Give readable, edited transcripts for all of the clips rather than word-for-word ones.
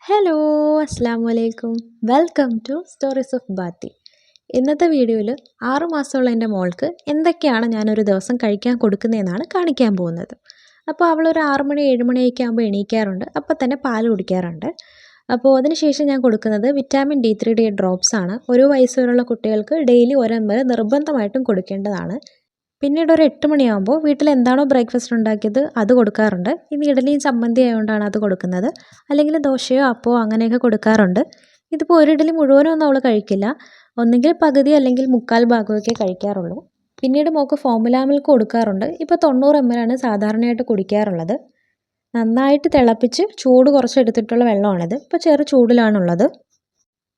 Hello അസ്സാം വലൈക്കും welcome to stories of ബാത്തി. ഇന്നത്തെ വീഡിയോയിൽ 6 മാസമുള്ള എൻ്റെ മോൾക്ക് എന്തൊക്കെയാണ് ഞാനൊരു ദിവസം കഴിക്കാൻ കൊടുക്കുന്നതെന്നാണ് കാണിക്കാൻ പോകുന്നത്. അപ്പോൾ അവളൊരു 6 മണി 7 മണിയൊക്കെ ആകുമ്പോൾ എണീക്കാറുണ്ട്. അപ്പോൾ തന്നെ പാൽ കുടിക്കാറുണ്ട്. അപ്പോൾ അതിനുശേഷം ഞാൻ കൊടുക്കുന്നത് വിറ്റാമിൻ D3 ഡ്രോപ്സ് ആണ്. 1 വയസ്സ് വരെയുള്ള കുട്ടികൾക്ക് ഡെയിലി 1 ml നിർബന്ധമായിട്ടും കൊടുക്കേണ്ടതാണ്. പിന്നീട് ഒരു 8 മണിയാകുമ്പോൾ വീട്ടിൽ എന്താണോ ബ്രേക്ക്ഫാസ്റ്റ് ഉണ്ടാക്കിയത് അത് കൊടുക്കാറുണ്ട്. ഇനി ഇഡലിയും ചമ്മന്തി ആയതുകൊണ്ടാണ് അത് കൊടുക്കുന്നത്. അല്ലെങ്കിൽ ദോശയോ അപ്പമോ അങ്ങനെയൊക്കെ കൊടുക്കാറുണ്ട്. ഇതിപ്പോൾ ഒരു ഇഡലി മുഴുവനൊന്നും അവൾ കഴിക്കില്ല. ഒന്നുകിൽ പകുതി അല്ലെങ്കിൽ മുക്കാൽ ഭാഗമൊക്കെ കഴിക്കാറുള്ളൂ. പിന്നീട് മോൾക്ക് ഫോർമുല മിൽക്ക് കൊടുക്കാറുണ്ട്. ഇപ്പോൾ 90 ml ആണ് സാധാരണയായിട്ട് കുടിക്കാറുള്ളത്. നന്നായിട്ട് തിളപ്പിച്ച് ചൂട് കുറച്ചെടുത്തിട്ടുള്ള വെള്ളമാണിത്. ഇപ്പോൾ ചെറു ചൂടിലാണുള്ളത്.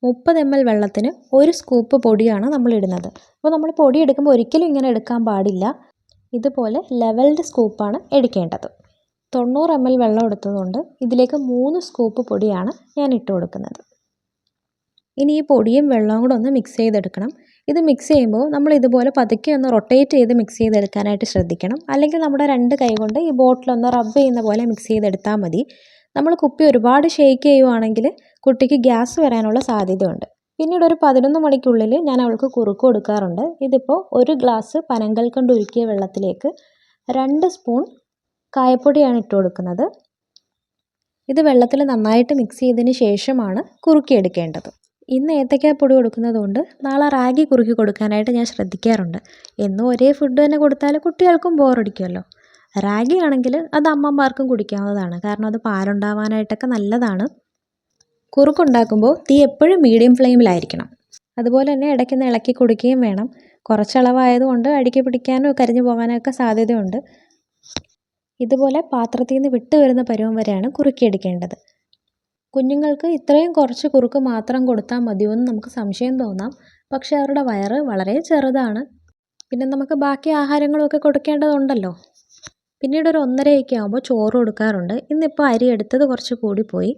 30 ml വെള്ളത്തിന് 1 സ്കൂപ്പ് പൊടിയാണ് നമ്മൾ ഇടുന്നത്. അപ്പോൾ നമ്മൾ പൊടി എടുക്കുമ്പോൾ ഒരിക്കലും ഇങ്ങനെ എടുക്കാൻ പാടില്ല. ഇതുപോലെ ലെവൽഡ് സ്കൂപ്പാണ് എടുക്കേണ്ടത്. 90 ml വെള്ളം എടുത്തതുകൊണ്ട് ഇതിലേക്ക് 3 സ്കൂപ്പ് പൊടിയാണ് ഞാൻ ഇട്ട് കൊടുക്കുന്നത്. ഇനി ഈ പൊടിയും വെള്ളവും കൂടെ ഒന്ന് മിക്സ് ചെയ്തെടുക്കണം. ഇത് മിക്സ് ചെയ്യുമ്പോൾ നമ്മൾ ഇതുപോലെ പതുക്കെ ഒന്ന് റൊട്ടേറ്റ് ചെയ്ത് മിക്സ് ചെയ്തെടുക്കാനായിട്ട് ശ്രദ്ധിക്കണം. അല്ലെങ്കിൽ നമ്മുടെ 2 കൈ കൊണ്ട് ഈ ബോട്ടിലൊന്ന് റബ്ബ് ചെയ്യുന്ന പോലെ മിക്സ് ചെയ്തെടുത്താൽ മതി. നമ്മൾ കുപ്പി ഒരുപാട് ഷേക്ക് ചെയ്യുവാണെങ്കിൽ കുട്ടിക്ക് ഗ്യാസ് വരാനുള്ള സാധ്യതയുണ്ട്. പിന്നീട് ഒരു 11 മണിക്കുള്ളിൽ ഞാൻ അവൾക്ക് കുറുക്ക് കൊടുക്കാറുണ്ട്. ഇതിപ്പോൾ 1 ഗ്ലാസ് പനങ്കൽക്കണ്ട് ഉരുക്കിയ വെള്ളത്തിലേക്ക് 2 സ്പൂൺ കായപ്പൊടിയാണ് ഇട്ട് കൊടുക്കുന്നത്. ഇത് വെള്ളത്തിൽ നന്നായിട്ട് മിക്സ് ചെയ്തതിന് ശേഷമാണ് കുറുക്കിയെടുക്കേണ്ടത്. ഇന്ന് ഏത്തയ്ക്കാപ്പൊടി കൊടുക്കുന്നതുകൊണ്ട് നാളെ റാഗി കുറുക്കി കൊടുക്കാനായിട്ട് ഞാൻ ശ്രദ്ധിക്കാറുണ്ട്. എന്നും ഒരേ ഫുഡ് തന്നെ കൊടുത്താൽ കുട്ടികൾക്കും ബോറടിക്കുമല്ലോ. റാഗി ആണെങ്കിൽ അത് അമ്മമാർക്കും കുടിക്കാവുന്നതാണ്. കാരണം അത് പാലുണ്ടാവാനായിട്ടൊക്കെ നല്ലതാണ്. കുറുക്കുണ്ടാക്കുമ്പോൾ തീ എപ്പോഴും മീഡിയം ഫ്ലെയിമിലായിരിക്കണം. അതുപോലെ തന്നെ ഇടയ്ക്കൊന്ന് ഇളക്കി കൊടുക്കുകയും വേണം. കുറച്ചളവായതുകൊണ്ട് അടിക്ക് പിടിക്കാനോ കരിഞ്ഞു പോകാനൊക്കെ സാധ്യതയുണ്ട്. ഇതുപോലെ പാത്രത്തിൽ നിന്ന് വിട്ട് വരുന്ന പരുവം വരെയാണ് കുറുക്കിയെടുക്കേണ്ടത്. കുഞ്ഞുങ്ങൾക്ക് ഇത്രയും കുറച്ച് കുറുക്ക് മാത്രം കൊടുത്താൽ മതിയോയെന്ന് നമുക്ക് സംശയം തോന്നാം. പക്ഷേ അവരുടെ വയറ് വളരെ ചെറുതാണ്. പിന്നെ നമുക്ക് ബാക്കി ആഹാരങ്ങളൊക്കെ കൊടുക്കേണ്ടതുണ്ടല്ലോ. പിന്നീട് ഒരു 1:30 ആകുമ്പോൾ ചോറ് കൊടുക്കാറുണ്ട്. ഇന്നിപ്പോൾ അരി എടുത്തത് കുറച്ച് കൂടിപ്പോയി.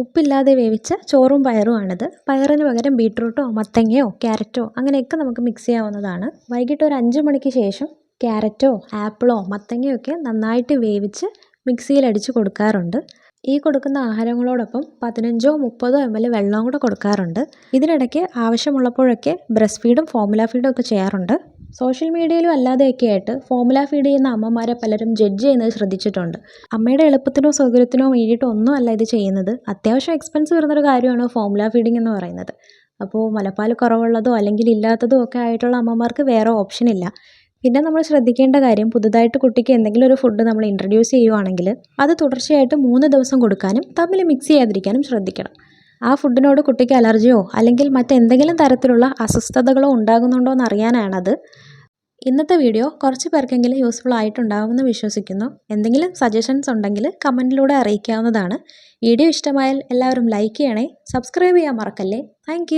ഉപ്പില്ലാതെ വേവിച്ച ചോറും പയറുമാണിത്. പയറിന് പകരം ബീട്രൂട്ടോ മത്തങ്ങയോ ക്യാരറ്റോ അങ്ങനെയൊക്കെ നമുക്ക് മിക്സ് ചെയ്യാവുന്നതാണ്. വൈകിട്ട് ഒരു 5 മണിക്ക് ശേഷം ക്യാരറ്റോ ആപ്പിളോ മത്തങ്ങയോ ഒക്കെ നന്നായിട്ട് വേവിച്ച് മിക്സിയിലടിച്ച് കൊടുക്കാറുണ്ട്. ഈ കൊടുക്കുന്ന ആഹാരങ്ങളോടൊപ്പം 15-30 ml വെള്ളവും കൂടെ കൊടുക്കാറുണ്ട്. ഇതിനിടയ്ക്ക് ആവശ്യമുള്ളപ്പോഴൊക്കെ ബ്രസ്റ്റ് ഫീഡും ഫോർമുല ഫീഡും ഒക്കെ ചെയ്യാറുണ്ട്. സോഷ്യൽ മീഡിയയിലും അല്ലാതെയൊക്കെ ആയിട്ട് ഫോർമുല ഫീഡ് ചെയ്യുന്ന അമ്മമാരെ പലരും ജഡ്ജ് ചെയ്യുന്നത് ശ്രദ്ധിച്ചിട്ടുണ്ട്. അമ്മയുടെ എളുപ്പത്തിനോ സൗകര്യത്തിനോ വേണ്ടിയിട്ടോ ഒന്നും അല്ല ഇത് ചെയ്യുന്നത്. അത്യാവശ്യം എക്സ്പെൻസ് വരുന്നൊരു കാര്യമാണ് ഫോർമുല ഫീഡിംഗ് എന്ന് പറയുന്നത്. അപ്പോൾ മുലപ്പാൽ കുറവുള്ളതോ അല്ലെങ്കിൽ ഇല്ലാത്തതോ ഒക്കെ ആയിട്ടുള്ള അമ്മമാർക്ക് വേറെ ഓപ്ഷൻ ഇല്ല. പിന്നെ നമ്മൾ ശ്രദ്ധിക്കേണ്ട കാര്യം, പുതുതായിട്ട് കുട്ടിക്ക് എന്തെങ്കിലും ഒരു ഫുഡ് നമ്മൾ ഇൻട്രൊഡ്യൂസ് ചെയ്യുവാണെങ്കിൽ അത് തുടർച്ചയായിട്ട് 3 ദിവസം കൊടുക്കാനും തമ്മിൽ മിക്സ് ചെയ്യാതിരിക്കാനും ശ്രദ്ധിക്കണം. ആ ഫുഡിനോട് കുട്ടിക്ക് അലർജിയോ അല്ലെങ്കിൽ മറ്റെന്തെങ്കിലും തരത്തിലുള്ള അസ്വസ്ഥതകളോ ഉണ്ടാകുന്നുണ്ടോ എന്നറിയാനാണത്. ഇന്നത്തെ വീഡിയോ കുറച്ച് പേർക്കെങ്കിലും യൂസ്ഫുൾ ആയിട്ടുണ്ടാകുമെന്ന് വിശ്വസിക്കുന്നു. എന്തെങ്കിലും സജഷൻസ് ഉണ്ടെങ്കിൽ കമൻറ്റിലൂടെ അറിയിക്കാവുന്നതാണ്. വീഡിയോ ഇഷ്ടമായാൽ എല്ലാവരും ലൈക്ക് ചെയ്യണേ. സബ്സ്ക്രൈബ് ചെയ്യാൻ മറക്കല്ലേ. താങ്ക്